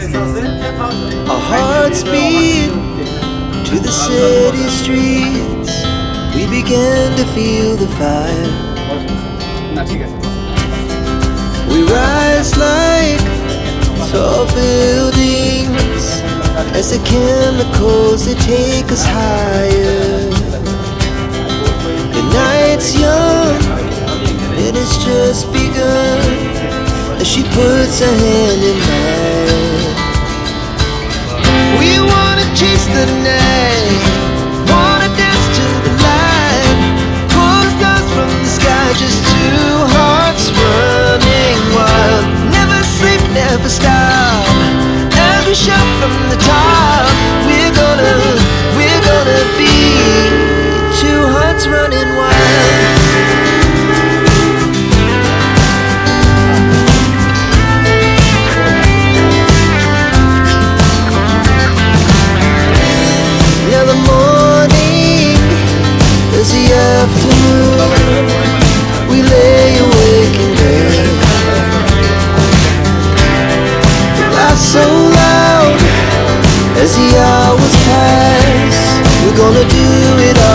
Our hearts beat to the city streets. We began to feel the fire. We rise like tall buildings as the chemicals, they take us higher. The night's young, it has just begun, as she puts her hand in mine. We wanna chase the night, wanna dance to the light, pull stars from the sky, just two hearts running wild. Never sleep, never stop, as we shout from the top. We're gonna be two hearts running wild. Now the morning is the afternoon. We lay awake in bed, laugh so loud as the hours pass. We're gonna do it all